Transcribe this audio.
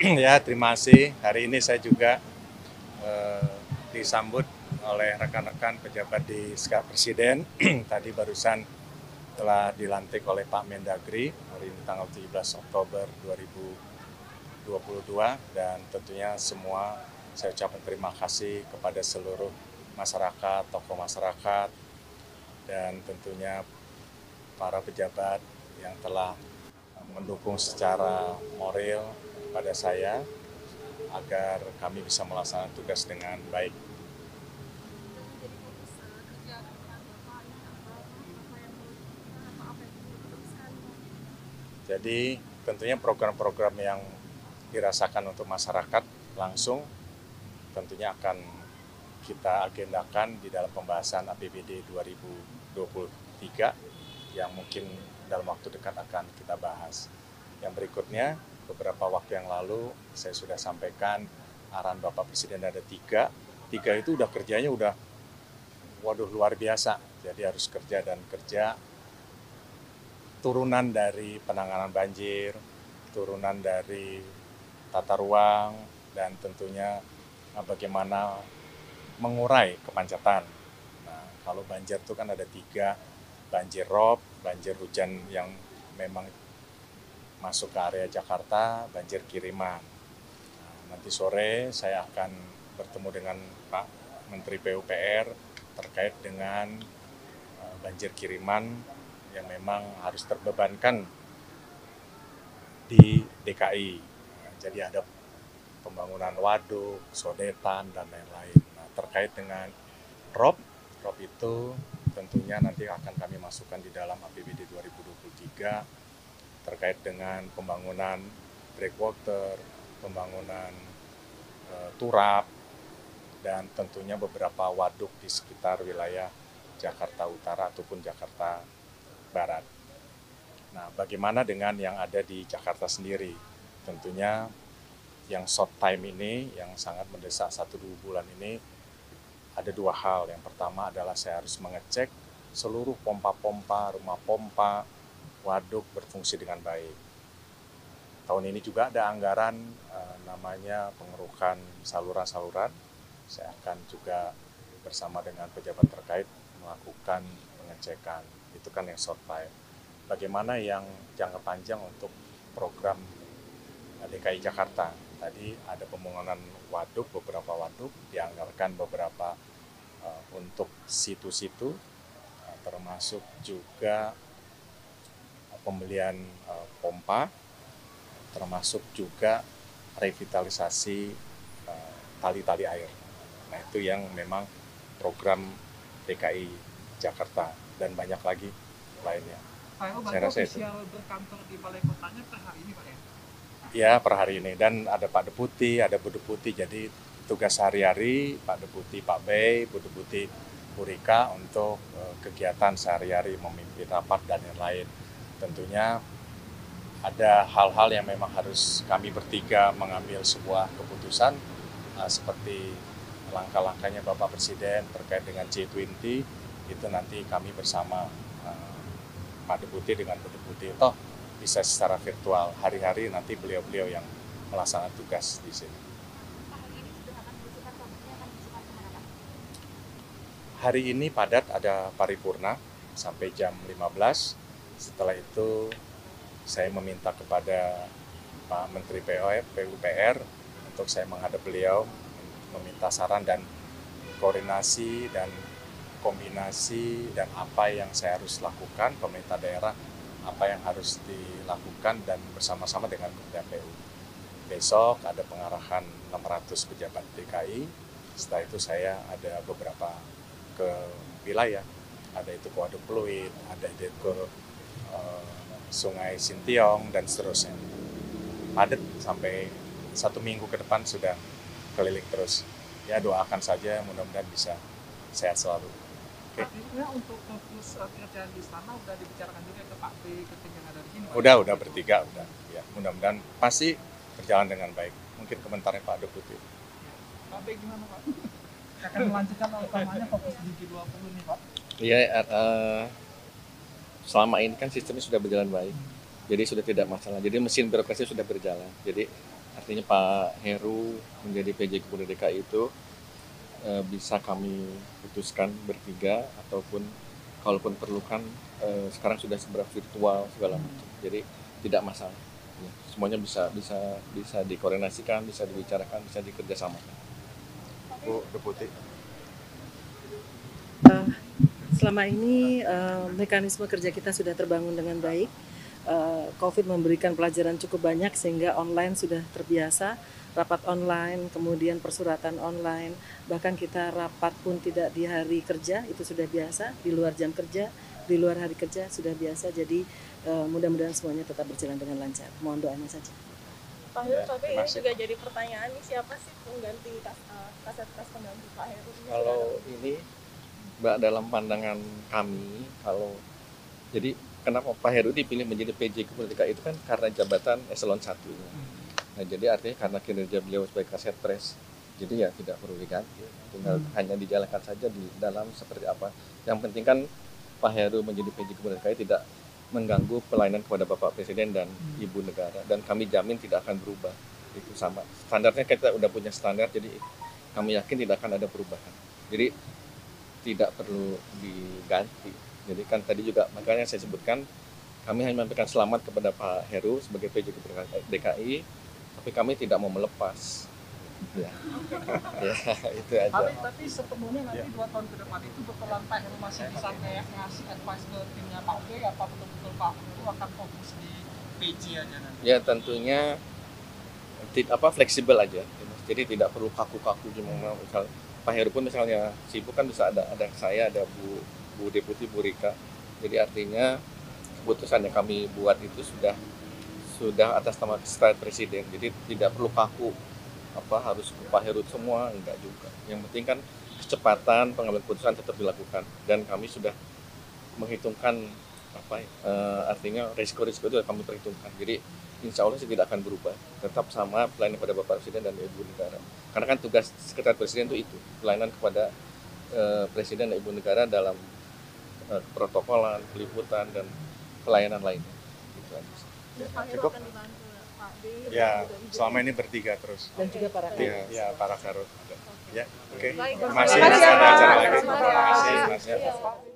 Ya, terima kasih. Hari ini saya juga eh, disambut oleh rekan-rekan pejabat di Sekap Presiden. Tadi barusan telah dilantik oleh Pak Mendagri hari ini tanggal 17 Oktober 2022 dan tentunya semua saya ucapkan terima kasih kepada seluruh masyarakat, tokoh masyarakat dan tentunya para pejabat yang telah mendukung secara moral pada saya agar kami bisa melaksanakan tugas dengan baik. Jadi tentunya program-program yang dirasakan untuk masyarakat langsung tentunya akan kita agendakan di dalam pembahasan APBD 2023 yang mungkin dalam waktu dekat akan kita bahas. Yang berikutnya, beberapa waktu yang lalu saya sudah sampaikan arahan Bapak Presiden ada tiga. Tiga itu udah kerjanya udah waduh luar biasa. Jadi harus kerja dan kerja turunan dari penanganan banjir, turunan dari tata ruang, dan tentunya bagaimana mengurai kemacetan. Nah, kalau banjir itu kan ada tiga, banjir rob, banjir hujan yang memang masuk ke area Jakarta, banjir kiriman. Nah, nanti sore saya akan bertemu dengan Pak Menteri PUPR terkait dengan banjir kiriman yang memang harus terbebankan di DKI. Nah, jadi ada pembangunan waduk, sodetan, dan lain-lain. Nah, terkait dengan ROP, ROP itu tentunya nanti akan kami masukkan di dalam APBD 2023 terkait dengan pembangunan breakwater, pembangunan turap, dan tentunya beberapa waduk di sekitar wilayah Jakarta Utara ataupun Jakarta Barat. Nah, bagaimana dengan yang ada di Jakarta sendiri? Tentunya yang short time ini, yang sangat mendesak 1-2 bulan ini, ada dua hal. Yang pertama adalah saya harus mengecek seluruh pompa-pompa, rumah pompa, waduk berfungsi dengan baik. Tahun ini juga ada anggaran namanya pengerukan saluran-saluran. Saya akan juga bersama dengan pejabat terkait melakukan pengecekan. Itu kan yang short time. Bagaimana yang jangka panjang untuk program DKI Jakarta? Tadi ada pembangunan waduk, beberapa waduk, dianggarkan beberapa untuk situ-situ, termasuk juga pembelian pompa, termasuk juga revitalisasi tali-tali air. Nah, itu yang memang program DKI Jakarta dan banyak lagi lainnya. Pak Eko, Saya berarti rasa itu. official berkantor di Balai Kotanya per hari ini, Pak ya? Ya, per hari ini. Dan ada Pak Deputi, ada Bu Deputi. Jadi tugas sehari-hari Pak Deputi, Pak Bey, Bu Deputi, Bu Rika untuk kegiatan sehari-hari memimpin rapat dan yang lain. Tentunya ada hal-hal yang memang harus kami bertiga mengambil sebuah keputusan seperti langkah-langkahnya Bapak Presiden terkait dengan G20 itu nanti kami bersama Pak Deputi dengan Bu Deputi. Toh bisa secara virtual. Hari-hari nanti beliau-beliau yang melaksanakan tugas di sini. Hari ini padat, ada paripurna sampai jam 15. Setelah itu saya meminta kepada Pak Menteri PUPR untuk saya menghadap beliau, meminta saran dan koordinasi dan kombinasi dan apa yang saya harus lakukan, pemerintah daerah apa yang harus dilakukan dan bersama-sama dengan Kementerian PU. Besok ada pengarahan 600 pejabat DKI. Setelah itu saya ada beberapa ke wilayah, ada itu ke Waduk Pluit, ada itu ke Sungai Sintiong dan seterusnya. Padat sampai 1 minggu ke depan sudah keliling terus. Ya doakan saja mudah-mudahan bisa sehat selalu. Artinya untuk fokus pekerjaan di sana udah dibicarakan juga ke Pak B, ke tim yang ada di sini, Pak? Udah bertiga, udah. Ya, mudah-mudahan pasti berjalan dengan baik. Mungkin komentarnya Pak Deputi. Pak B gimana, Pak? Akan melanjutkan utamanya fokus di G20 nih, Pak? Iya, selama ini kan sistemnya sudah berjalan baik, jadi sudah tidak masalah. Jadi mesin birokrasi sudah berjalan. Jadi artinya Pak Heru menjadi PJ Gubernur DKI itu bisa kami putuskan bertiga, ataupun kalaupun perlukan sekarang sudah seberapa virtual segala macam, jadi tidak masalah. Ya, semuanya bisa dikoordinasikan, bisa dibicarakan, bisa dikerjasamakan. Bu Deputi. Selama ini mekanisme kerja kita sudah terbangun dengan baik. COVID memberikan pelajaran cukup banyak sehingga online sudah terbiasa, rapat online, kemudian persuratan online, bahkan kita rapat pun tidak di hari kerja, itu sudah biasa, di luar jam kerja, di luar hari kerja sudah biasa, jadi mudah-mudahan semuanya tetap berjalan dengan lancar. Mohon doanya saja. Pak Heru, tapi ini juga jadi pertanyaan nih, siapa sih pengganti Kasatgas pengganti Pak Heru? Kalau ini, Mbak, dalam pandangan kami, jadi kenapa Pak Heru dipilih menjadi PJ Gubernur DKI itu kan karena jabatan eselon 1. Nah, jadi artinya karena kinerja beliau sebagai Kasetpres, jadi ya tidak perlu diganti, tinggal hanya dijalankan saja di dalam seperti apa. Yang penting kan Pak Heru menjadi PJ Gubernur DKI tidak mengganggu pelayanan kepada Bapak Presiden dan Ibu Negara, dan kami jamin tidak akan berubah. Itu sama. Standarnya kita udah punya standar, jadi kami yakin tidak akan ada perubahan. Jadi tidak perlu diganti. Jadi kan tadi juga makanya saya sebutkan kami hanya menyampaikan selamat kepada Pak Heru sebagai PJ Gubernur DKI, tapi kami tidak mau melepas. Ya, ya itu aja. Tapi sepenuhnya nanti 2 tahun ke depan itu betulan Pak Heru masih bisa kayak ngasih advice ke timnya Pak B, apa betul-betul Pak Heru akan fokus di PJ aja nanti? Ya tentunya fleksibel aja. Jadi tidak perlu kaku-kaku cuma misal Pak Heru pun misalnya sibuk kan bisa ada saya, ada Bu Deputi, Bu Rika. Jadi artinya keputusan yang kami buat itu sudah atas nama Sekretariat Presiden. Jadi tidak perlu kaku harus ke Pak Heru semua, enggak juga. Yang penting kan kecepatan pengambilan keputusan tetap dilakukan, dan kami sudah menghitungkan artinya risiko-risiko itu kami perhitungkan. Jadi insya Allah sih tidak akan berubah, tetap sama pelayanan kepada Bapak Presiden dan Ibu Negara. Karena kan tugas Sekretariat Presiden itu pelayanan kepada Presiden dan Ibu Negara dalam protokolan, peliputan, dan pelayanan lainnya. Gitu aja. Pak Heru Cukup? akan dibantu Pak B. Ya, selama ini bertiga terus. Dan juga para Ya, para Karut. Ya, oke. Baik, Masih terima kasih, ada acara Pak. lagi. Terima Terima kasih. kasih. Mas. Ya.